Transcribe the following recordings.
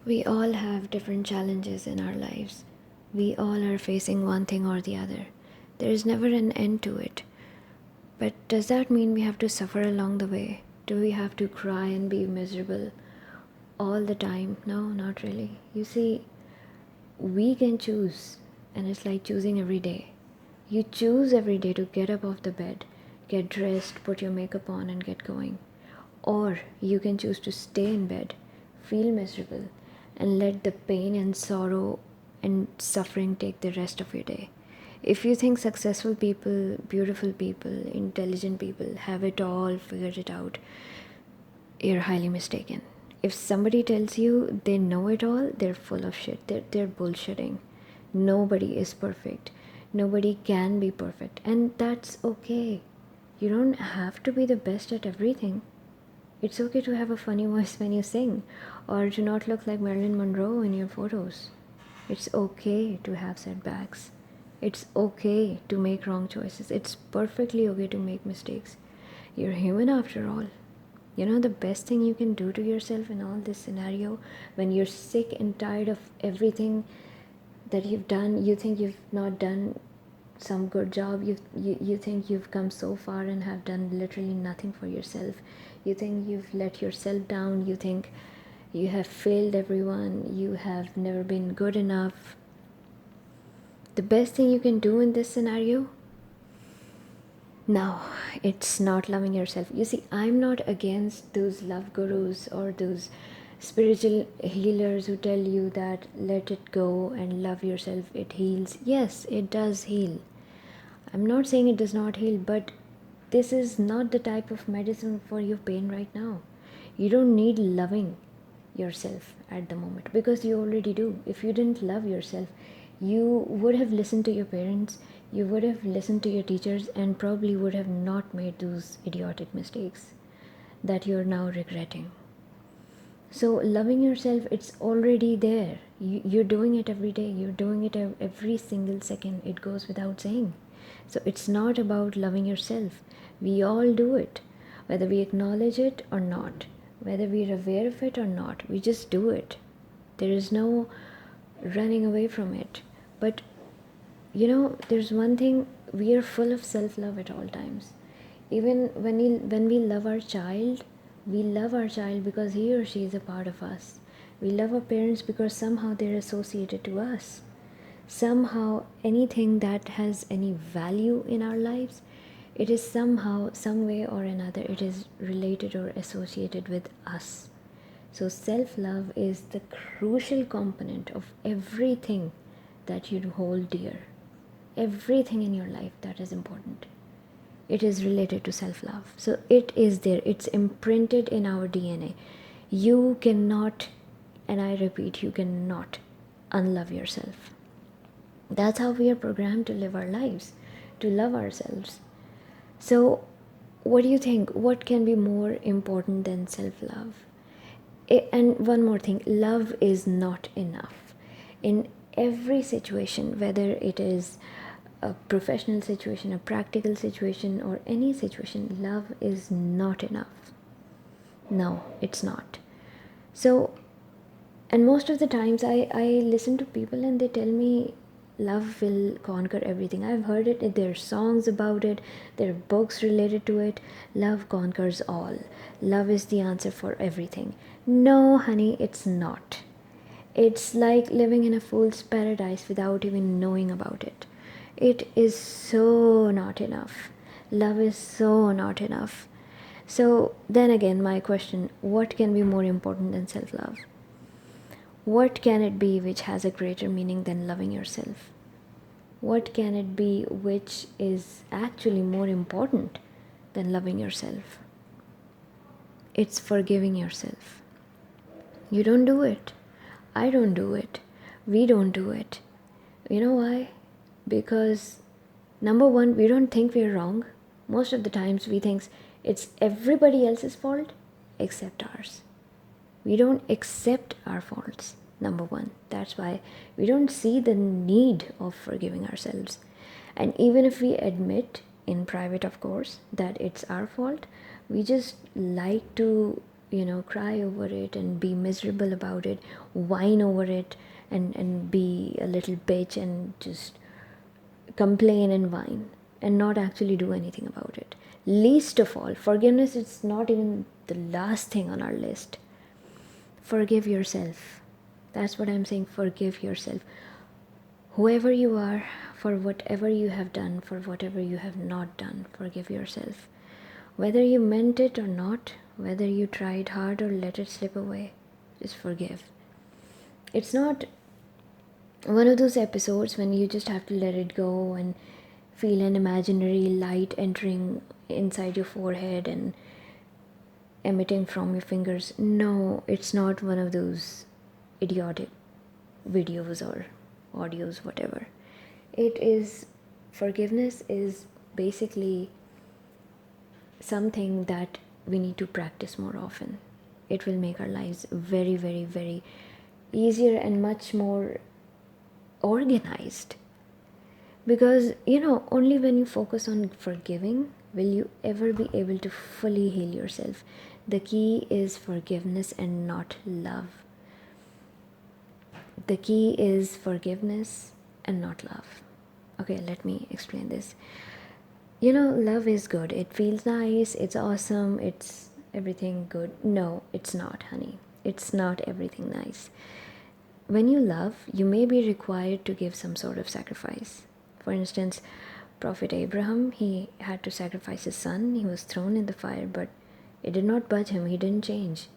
We all have different challenges in our lives. We all are facing one thing or the other. There is never an end to it. But does that mean we have to suffer along the way? Do we have to cry and be miserable all the time? No, not really. You see, we can choose, and it's like choosing every day. You choose every day to get up off the bed, get dressed, put your makeup on, and get going. Or you can choose to stay in bed, feel miserable, and let the pain and sorrow and suffering take the rest of your day. If you think successful people, beautiful people, intelligent people have it all figured it out, you're highly mistaken. If somebody tells you they know it all, they're full of shit. They're bullshitting. Nobody is perfect. Nobody can be perfect. And that's okay. You don't have to be the best at everything. It's okay to have a funny voice when you sing, or to not look like Marilyn Monroe in your photos. It's okay to have setbacks. It's okay to make wrong choices. It's perfectly okay to make mistakes. You're human after all. You know, the best thing you can do to yourself in all this scenario, when you're sick and tired of everything that you've done, you think you've not done some good job, you think you've come so far and have done literally nothing for yourself, you think you've let yourself down, you think you have failed everyone, you have never been good enough. The best thing you can do in this scenario, no, it's not loving yourself. You see, I'm not against those love gurus or those spiritual healers who tell you that let it go and love yourself, it heals. Yes, it does heal. I'm not saying it does not heal, but this is not the type of medicine for your pain right now. You don't need loving yourself at the moment because you already do. If you didn't love yourself, you would have listened to your parents, you would have listened to your teachers, and probably would have not made those idiotic mistakes that you're now regretting. So, loving yourself, it's already there. You're doing it every day, you're doing it every single second. It goes without saying. So, it's not about loving yourself. We all do it, whether we acknowledge it or not, whether we're aware of it or not. We just do it. There is no running away from it. But you know, there's one thing, we are full of self love at all times. Even when we love our child, we love our child because he or she is a part of us. We love our parents because somehow they're associated to us. Somehow, anything that has any value in our lives, it is somehow, some way or another, it is related or associated with us. So, self love is the crucial component of everything that you hold dear. Everything in your life that is important, it is related to self love. So, it is there, it's imprinted in our DNA. You cannot, and I repeat, you cannot unlove yourself. That's how we are programmed to live our lives, to love ourselves. So, what do you think? What can be more important than self love? And one more thing, love is not enough. In every situation, whether it is a professional situation, a practical situation, or any situation, love is not enough. No, it's not. So, and most of the times I listen to people and they tell me love will conquer everything. I've heard it, there are songs about it, there are books related to it. Love conquers all. Love is the answer for everything. No, honey, it's not. It's like living in a fool's paradise without even knowing about it. It is so not enough. Love is so not enough. So, then again, my question, what can be more important than self love? What can it be which has a greater meaning than loving yourself? What can it be which is actually more important than loving yourself? It's forgiving yourself. You don't do it. I don't do it. We don't do it. You know why? Because number one, we don't think we're wrong. Most of the times we think it's everybody else's fault except ours. We don't accept our faults, number one. That's why we don't see the need of forgiving ourselves. And even if we admit, in private of course, that it's our fault, we just like to cry over it and be miserable about it, whine over it, and be a little bitch and just complain and whine and not actually do anything about it. Least of all, forgiveness is not even the last thing on our list. Forgive yourself. That's what I'm saying. Forgive yourself. Whoever you are, for whatever you have done, for whatever you have not done, forgive yourself. Whether you meant it or not, whether you tried hard or let it slip away, just forgive. It's not one of those episodes when you just have to let it go and feel an imaginary light entering inside your forehead and emitting from your fingers. No, it's not one of those idiotic videos or audios, whatever. It is, forgiveness is basically something that we need to practice more often. It will make our lives very, very, very easier and much more organized. Because, only when you focus on forgiving will you ever be able to fully heal yourself. The key is forgiveness and not love. The key is forgiveness and not love. Okay, let me explain this. Love is good. It feels nice, it's awesome, it's everything good. No, it's not, honey. It's not everything nice. When you love, you may be required to give some sort of sacrifice. For instance, Prophet Abraham, he had to sacrifice his son. He was thrown in the fire, but it did not budge him. He didn't change.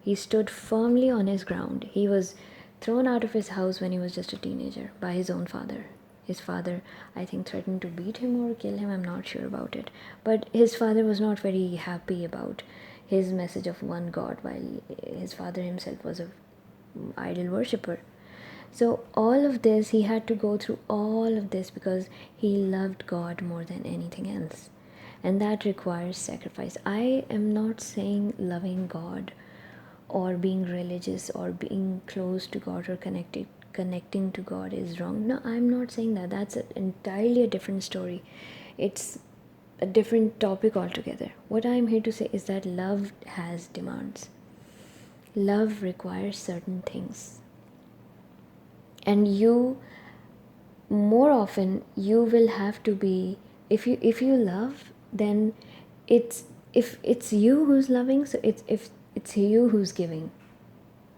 He stood firmly on his ground. He was thrown out of his house when he was just a teenager by his own father. His father, I think, threatened to beat him or kill him. I'm not sure about it. But his father was not very happy about his message of one God, while his father himself was an idol worshipper. So all of this, he had to go through all of this because he loved God more than anything else. And that requires sacrifice. I am not saying loving God or being religious or being close to God or connecting to God is wrong. No, I'm not saying that. That's entirely a different story. It's a different topic altogether. What I'm here to say is that love has demands. Love requires certain things. And you, more often, you will have to be, if you love, then it's, if it's you who's loving, so if it's you who's giving.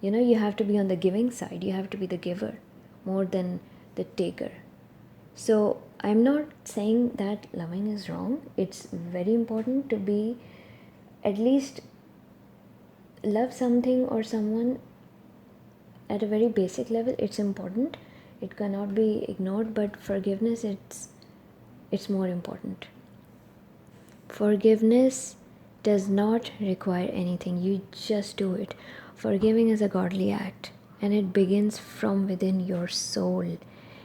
You have to be on the giving side. You have to be the giver more than the taker. So I'm not saying that loving is wrong. It's very important to be, at least love something or someone at a very basic level. It's important. It cannot be ignored, but forgiveness, it's more important. Forgiveness does not require anything. You just do it. Forgiving is a godly act, and it begins from within your soul.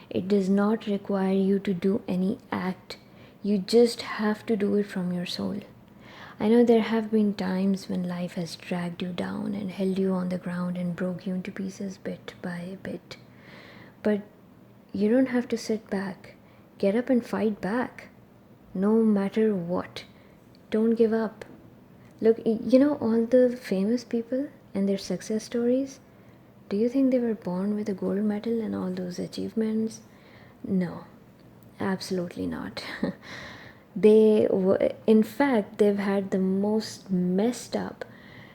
It does not require you to do any act. You just have to do it from your soul. I know there have been times when life has dragged you down and held you on the ground and broke you into pieces bit by bit. But you don't have to sit back. Get up and fight back. No matter what. Don't give up. Look, all the famous people and their success stories, do you think they were born with a gold medal and all those achievements? No, absolutely not. In fact, they've had the most messed up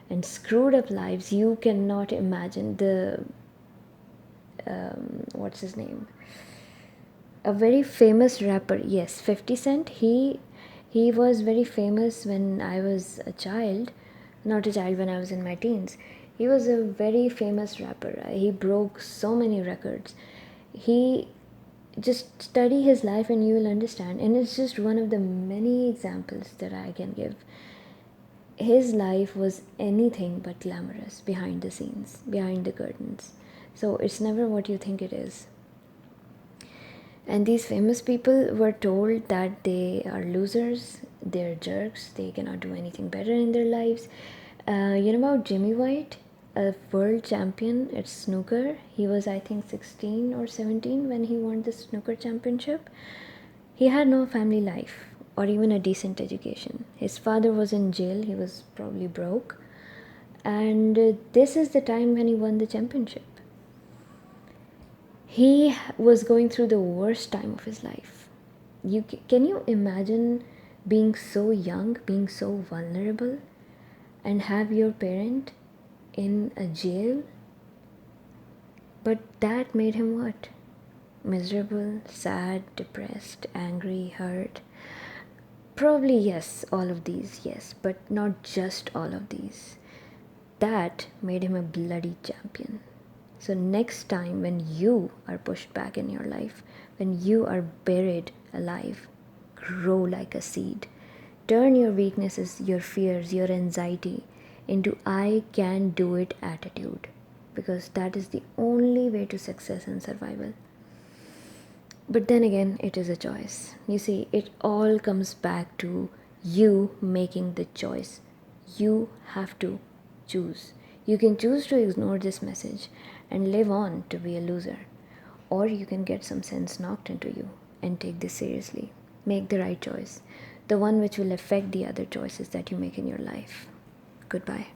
and screwed up lives you cannot imagine. What's his name? A very famous rapper, yes, 50 Cent. He was very famous when I was a child, not a child, when I was in my teens. He was a very famous rapper. He broke so many records. He just study his life and you will understand. And it's just one of the many examples that I can give. His life was anything but glamorous behind the scenes, behind the curtains. So it's never what you think it is. And these famous people were told that they are losers, they're jerks, they cannot do anything better in their lives. You know about Jimmy White, a world champion at snooker? He was, I think, 16 or 17 when he won the snooker championship. He had no family life or even a decent education. His father was in jail, he was probably broke. And this is the time when he won the championship. He was going through the worst time of his life. Can you imagine being so young, being so vulnerable, and have your parent in a jail? But that made him what? Miserable, sad, depressed, angry, hurt. Probably yes, all of these, yes, but not just all of these. That made him a bloody champion. So, next time when you are pushed back in your life, when you are buried alive, grow like a seed. Turn your weaknesses, your fears, your anxiety into I can do it attitude, because that is the only way to success and survival. But then again, it is a choice. You see, it all comes back to you making the choice. You have to choose. You can choose to ignore this message and live on to be a loser, or you can get some sense knocked into you and take this seriously. Make the right choice, the one which will affect the other choices that you make in your life. Goodbye.